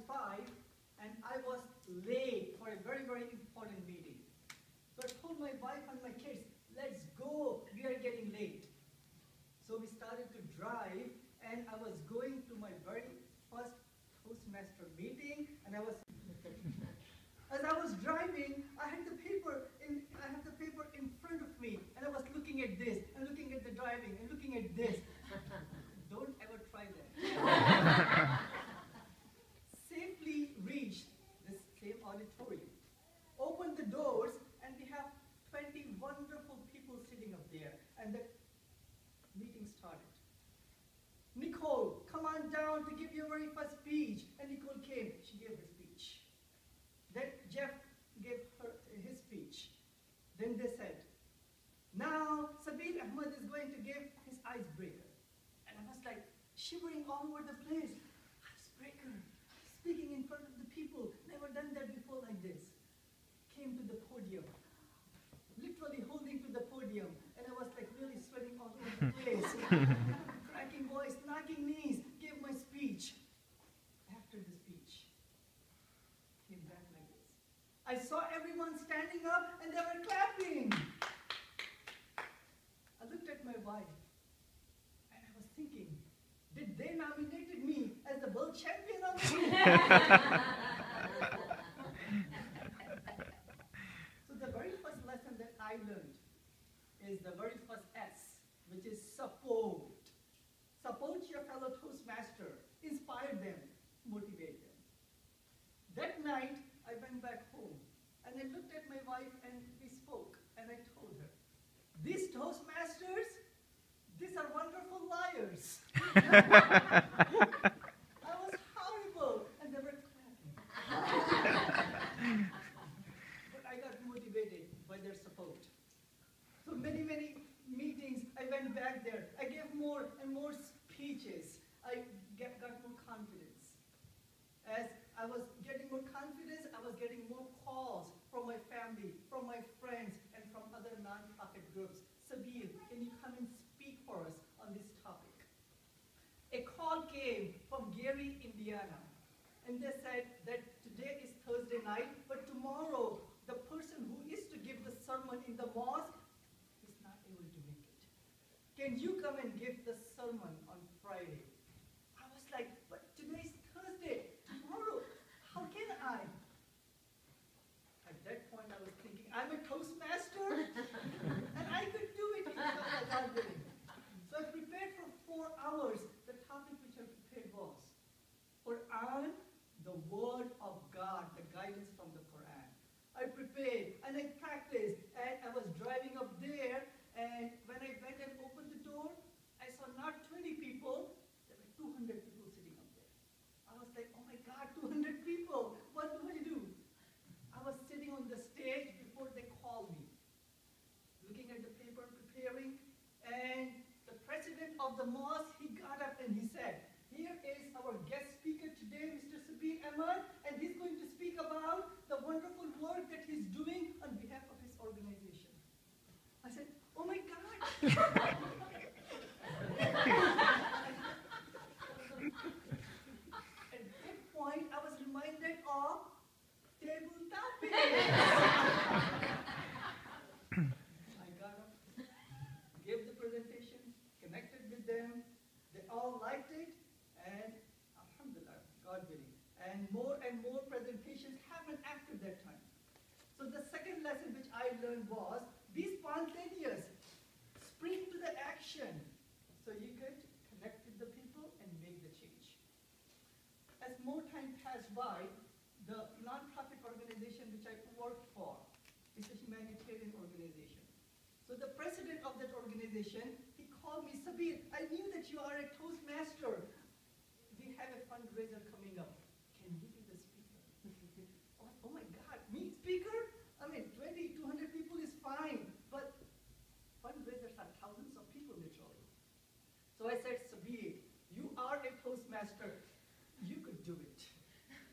5, and I was late for a very, very important meeting. So I told my wife and my kids, let's go, we are getting late. So we started to drive, and I was going to my very first Toastmaster meeting, and I was as I was driving, I had the paper in front of me, and I was looking at this, and looking at the driving, and looking at this. Don't ever try that. Safely reached this same auditorium. Opened the doors, and we have 20 wonderful people sitting up there, and the meeting started. Nicole, come on down to give your very first speech. And Nicole came, she gave her speech. Then Jeff gave her his speech. Then they said, now Sabeel Ahmed is going to give his icebreaker. And I was like shivering all over the place. Icebreaker, speaking in front of the people, never done that before like this. Came to the podium, literally holding to the podium, and I was like really sweating all over the place. Cracking voice, knocking knees, gave my speech. After the speech, came back like this. I saw everyone standing up and they were clapping. I looked at my wife and I was thinking, did they nominated me as the world champion on the team? So the very first lesson that I learned is the very first S, which is support. Support your fellow Toastmaster. Inspire them. Motivate them. That night, I went back home, and I looked at my wife, and we spoke, and I told her, these Toastmasters, these are wonderful liars. I was horrible, and they were clapping. But I got motivated by their support. So many, many meetings, I went back there. I gave more and more speeches. I got more confidence. As I was getting more confidence, I was getting more calls from my family, from my friends, and from other non-profit groups. Sabeel, can you come and speak for us on this topic? A call came from Gary, Indiana, and they said that today is Thursday night, but tomorrow the person who is to give the sermon in the mosque is not able to make it. Can you come and give the sermon on Friday? I was like, but today is Thursday, tomorrow, how can I? At that point I was thinking, I'm a Toastmaster, and I could do it inshallah God willing. So I prepared for 4 hours. The topic which I prepared was Quran, the word of God, the guidance from the Quran. I prepared and I practiced, and I was driving up there, and when I went and opened the door, I saw not 20 people, there were 200 people sitting up there. I was like, oh my God, 200 people, what do I do? I was sitting on the stage before they called me, looking at the paper, preparing, and the president of the mosque, he got up and he said, here is our guest speaker today, Mr. Sabeel Ahmed, and he's going to speak about the wonderful work that he's doing on behalf of his organization. I said, oh my God. At that point, I was reminded of Table Topics. I got up, gave the presentation, connected with them, they all liked it, and alhamdulillah, God willing. And more presentations happened after that time. So the second lesson which I learned was, be spontaneous, spring to the action, so you could connect with the people and make the change. As more time passed by, the non-profit organization which I worked for is a humanitarian organization. So the president of that organization, he called me, Sabeel, I knew that you are a Toastmaster. We have a fundraiser coming up. Can you be the speaker? Oh my God, me speaker? I mean, 200 people is fine, but fundraisers are thousands of people literally. So I said, Sabeel, you are a Toastmaster. You could do it.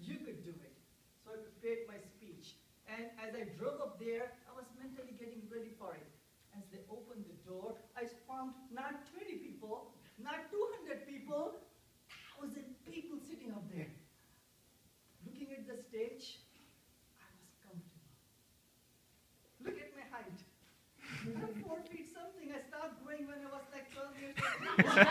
You could do it. So I prepared my speech. And as I drove up there, I was mentally getting ready for it. As they opened the door, I found not 20 people, not 200 people, 1,000 people sitting up there. When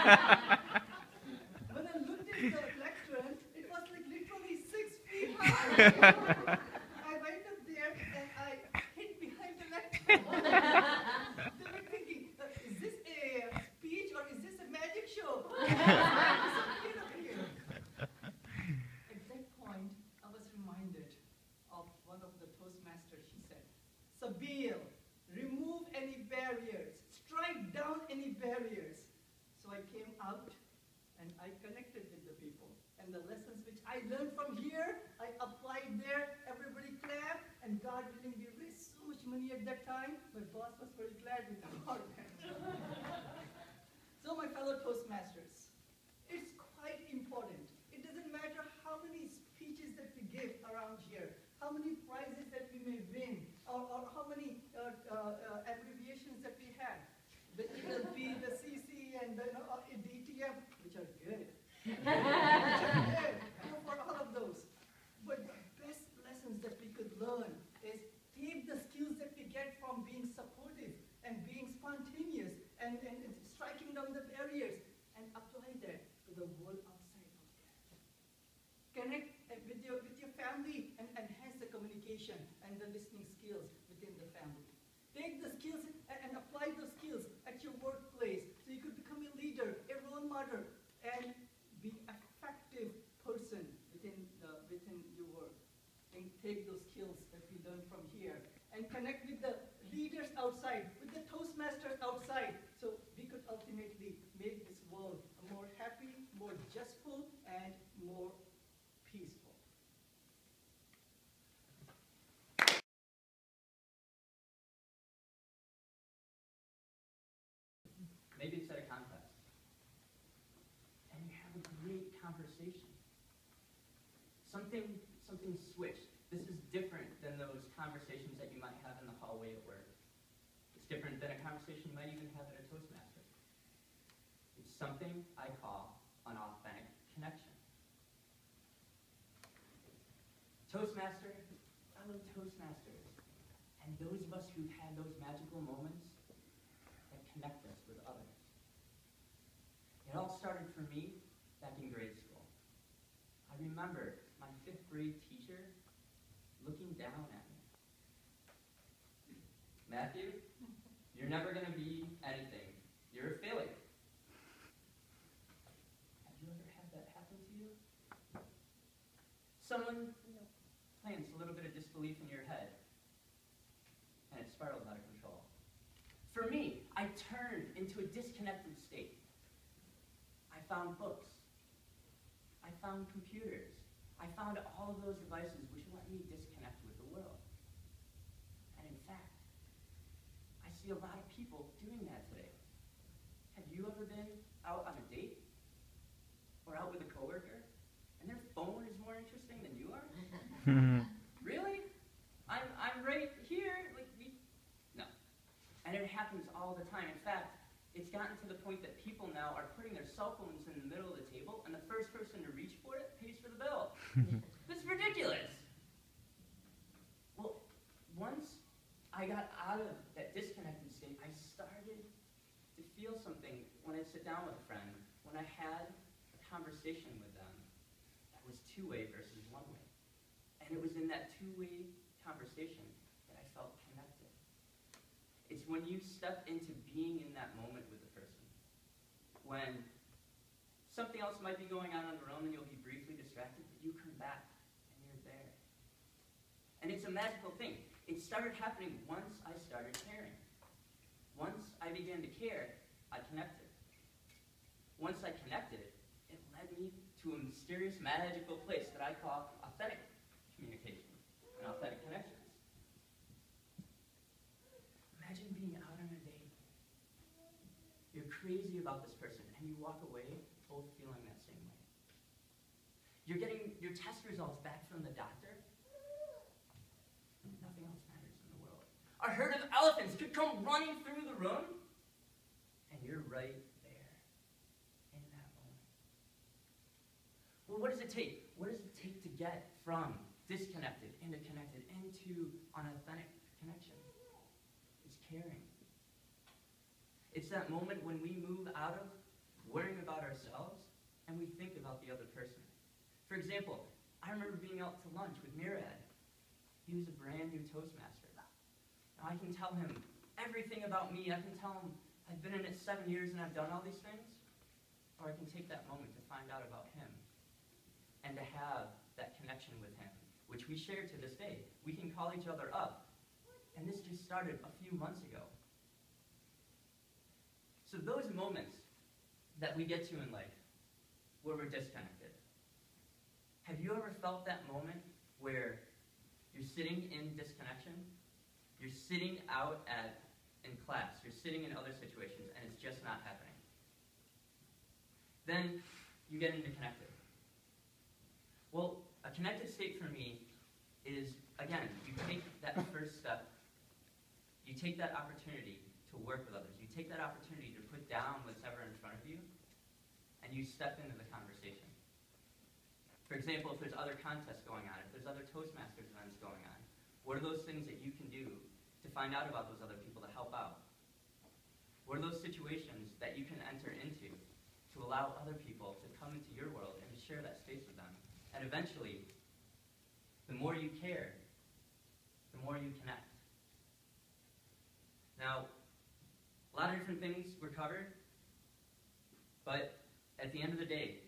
I looked at the lectern, it was like literally 6 feet high. I went up there and I hid behind the lectern. They were thinking, is this a speech or is this a magic show? Disappeared over here. At that point, I was reminded of one of the Toastmasters. She said, Sabeel, remove any barriers, strike down any barriers. So I came out and I connected with the people. And the lessons which I learned from here, I applied there, everybody clapped, and God willing, we raised so much money at that time. My boss was very glad with our So my fellow Toastmasters, it's quite important. It doesn't matter how many speeches that we give around here, how many prizes that we may win, or how many abbreviations that we have. The ELP, the CC, and the DTM, which are good. Go for all of those. But the best lessons that we could learn is take the skills that we get from being supportive and being spontaneous and striking down the barriers and apply that to the world outside of that. Connect with your family and enhance the communication and the listening skills within the family. Take the skills and apply those skills at your workplace so you could become a leader, a role model, and be an effective person within your work. And take those skills that we learned from here and connect with the leaders outside, with the Toastmasters outside, so we could ultimately make this world a more happy, more justful, and more peaceful. Maybe it's at a contest, and you have a great conversation. Something switched. This is different than those conversations that you might have in the hallway at work. It's different than a conversation you might even have at a Toastmaster. It's something I call an authentic connection. Toastmaster, fellow Toastmasters, and those of us who've had those magical moments that connect us with others. It all started for me back in grade school. I remember my 5th grade teacher looking down at me. Matthew, you're never going to be anything. You're a failure. Have you ever had that happen to you? Someone plants a little bit of disbelief in your head, and it spirals out of control. For me, I turned into a disconnected state. I found books. I found computers. I found all of those devices which let me disconnect with the world. And in fact, I see a lot of people doing that today. Have you ever been out on a date? Or out with a coworker? And their phone is more interesting than you are? Really? I'm right here. No. And it happens all the time. In fact, it's gotten to the point that people now are putting their cell phones in the middle of the table, and the first person to reach for it pays for the bill. This is ridiculous. Well, once I got out of that disconnected state, I started to feel something when I sit down with a friend, when I had a conversation with them that was two-way versus one-way. And it was in that two-way conversation that I felt connected. It's when you step into being in that moment with the person. When something else might be going on their own and you'll be briefly distracted, but you come back and you're there. And it's a magical thing. It started happening once I started caring. Once I began to care, I connected. Once I connected, it led me to a mysterious, magical place that I call authentic communication and authentic connections. Imagine being out on a date. You're crazy about this person, and you walk away both feeling that same way. You're getting your test results back from the doctor. Nothing else matters in the world. A herd of elephants could come running through the room, and you're right there in that moment. Well, what does it take? What does it take to get from disconnected into connected into an authentic connection? It's caring. It's that moment when we move out of worrying about ourselves, and we think about the other person. For example, I remember being out to lunch with Murad. He was a brand new Toastmaster. Now I can tell him everything about me. I can tell him I've been in it 7 years and I've done all these things. Or I can take that moment to find out about him and to have that connection with him, which we share to this day. We can call each other up. And this just started a few months ago. So those moments that we get to in life where we're disconnected. Have you ever felt that moment where you're sitting in disconnection? You're sitting out in class. You're sitting in other situations, and it's just not happening. Then you get into connected. Well, a connected state for me is, again, you take that first step. You take that opportunity to work with others. You take that opportunity to put down whatever in front of you, and you step into the conversation. For example, if there's other contests going on, if there's other Toastmasters events going on, what are those things that you can do to find out about those other people to help out? What are those situations that you can enter into to allow other people to come into your world and to share that space with them? And eventually, the more you care, the more you connect. Now, a lot of different things were covered, but at the end of the day,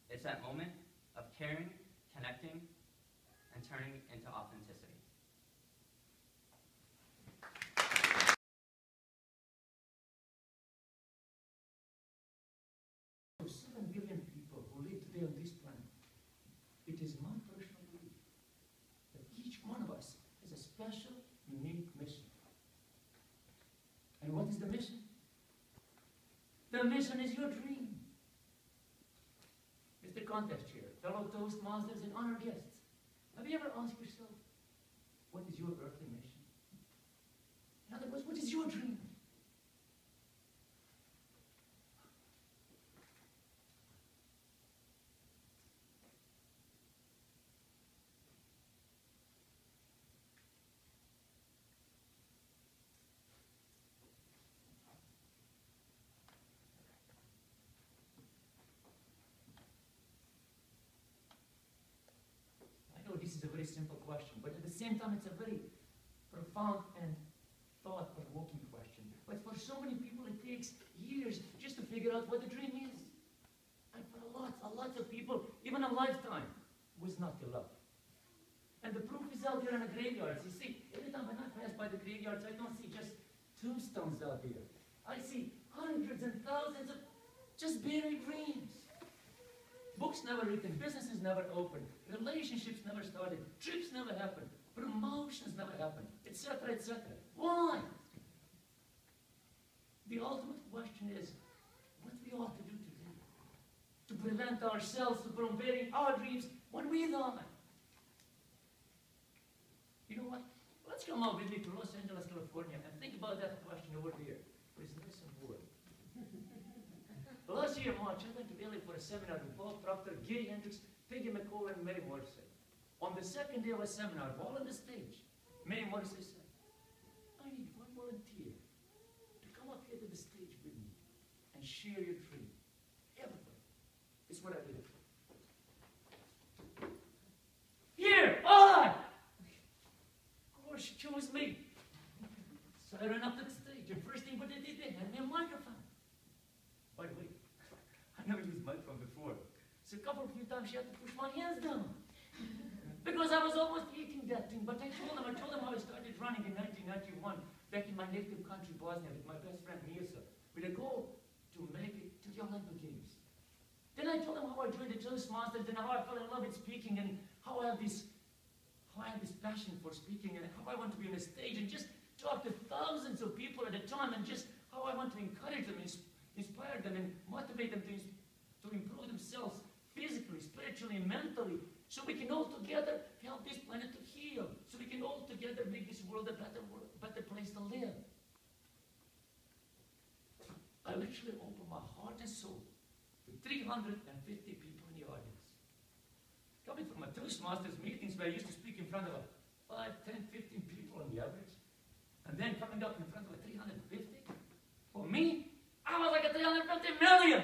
it's that moment of caring, connecting, and turning into authenticity. 7 billion people who live today on this planet. It is my personal belief that each one of us has a special, unique mission. And what is the mission? The mission is your dream. Mr. Contest Chair, fellow Toastmasters, and honored guests, have you ever asked yourself, what is your earthly mission? In other words, what is your dream? This is a very simple question, but at the same time, it's a very profound and thought-provoking question. But for so many people, it takes years just to figure out what the dream is. And for a lot of people, even a lifetime was not the love. And the proof is out there in the graveyards. You see, every time when I pass by the graveyards, I don't see just tombstones out there. I see hundreds and thousands of just buried dreams. Books never written, businesses never opened, relationships never started, trips never happened, promotions never happened, etc., etc. Why? The ultimate question is, what we ought to do today to prevent ourselves from burying our dreams when we die. You know what? Let's come out with me to Los Angeles, California, and think about that question over there. It's nice and warm. Last year in March, I went to LA for a seminar with Bob Proctor, Gary Hendricks, Peggy McCall, and Mary Morrissey. On the second day of a seminar, while on the stage, Mary Morrissey said, I need one volunteer to come up here to the stage with me and share your dream. Everybody. It's what I did. Here, I! Of course, she chose me. So I ran up to the stage, and first thing what they did, they handed me a microphone. By the way, I never used microphone before. So a few times she had to push my hands down. Because I was almost eating that thing. But I told them how I started running in 1991, back in my native country, Bosnia, with my best friend Mirza, with a goal to make it to the Olympic Games. Then I told them how I joined the Toastmasters, and how I fell in love with speaking, and how I have this passion for speaking, and how I want to be on a stage and just talk to thousands of people at a time, and just how I want to encourage them, inspire them, and motivate them to improve themselves physically, spiritually, and mentally, so we can all together help this planet to heal, so we can all together make this world a better place to live. I literally opened my heart and soul to 350 people in the audience. Coming from my Toastmasters meetings where I used to speak in front of 5, 10, 15 people on the average, and then coming up in front of 350, for me, I was like a 350 million.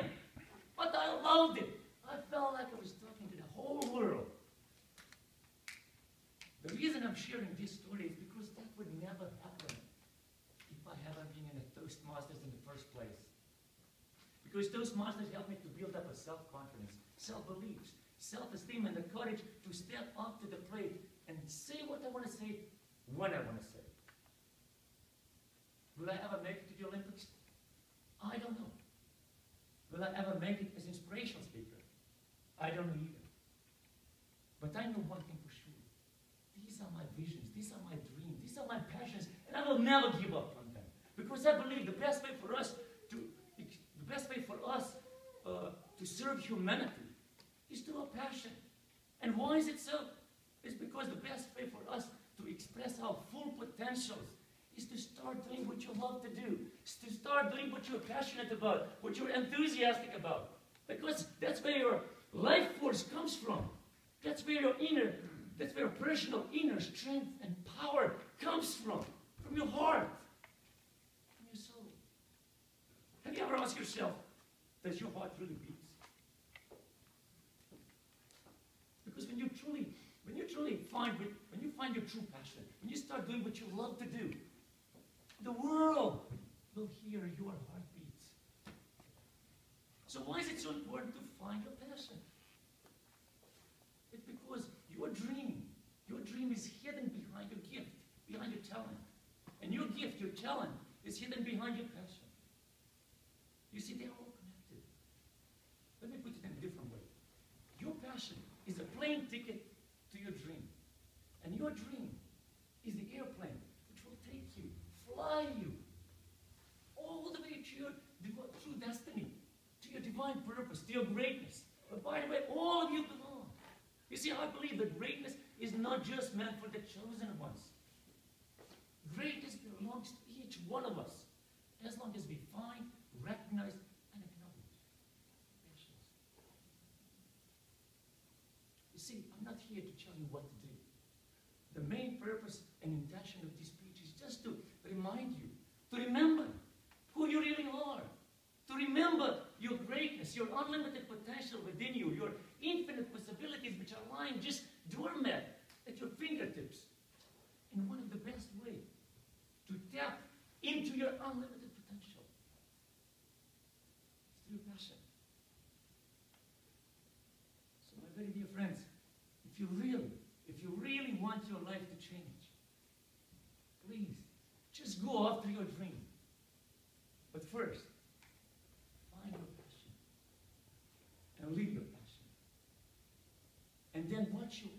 but I loved it. I felt like I was talking to the whole world. The reason I'm sharing this story is because that would never happen if I hadn't been in a Toastmasters in the first place. Because Toastmasters helped me to build up a self-confidence, self-beliefs, self-esteem, and the courage to step up to the plate and say what I want to say when I want to say it. Will I ever make it to the Olympics? I don't know. Will I ever make it as inspirational speaker? I don't know either. But I know one thing for sure. These are my visions, these are my dreams, these are my passions, and I will never give up on them. Because I believe the best way for us to serve humanity is through a passion. And why is it so? It's because the best way for us to express our full potentials is to start doing what you love to do. Is to start doing what you're passionate about, what you're enthusiastic about. Because that's where your life force comes from. That's where your personal inner strength and power comes from your heart, from your soul. Have you ever asked yourself, does your heart really beat? Because when you find your true passion, when you start doing what you love to do, the world will hear your heartbeats. So why is it so important to find your passion? It's because your dream is hidden behind your gift, behind your talent. And your gift, your talent, is hidden behind your passion. You see, they're all connected. Let me put it in a different way. Your passion is a plane ticket to your dream. And your dream is the airplane which will take you, fly you, all the way to your true destiny, to your divine purpose, to your greatness. But by the way, all of you belong. You see, I believe that greatness is not just meant for the chosen ones. Greatness belongs to each one of us, as long as we find, recognize, and acknowledge passions. You see, I'm not here to tell you what to do. The main purpose and intention of this speech is just to remind you, to remember who you really are, to remember your greatness, your unlimited potential within you, your infinite possibilities which are lying just doormat at your fingertips. And one of the best ways to tap into your unlimited potential is through passion. So my very dear friends, if you really want your life to change, please just go after your dream. But first, find your passion and live your passion. And then watch your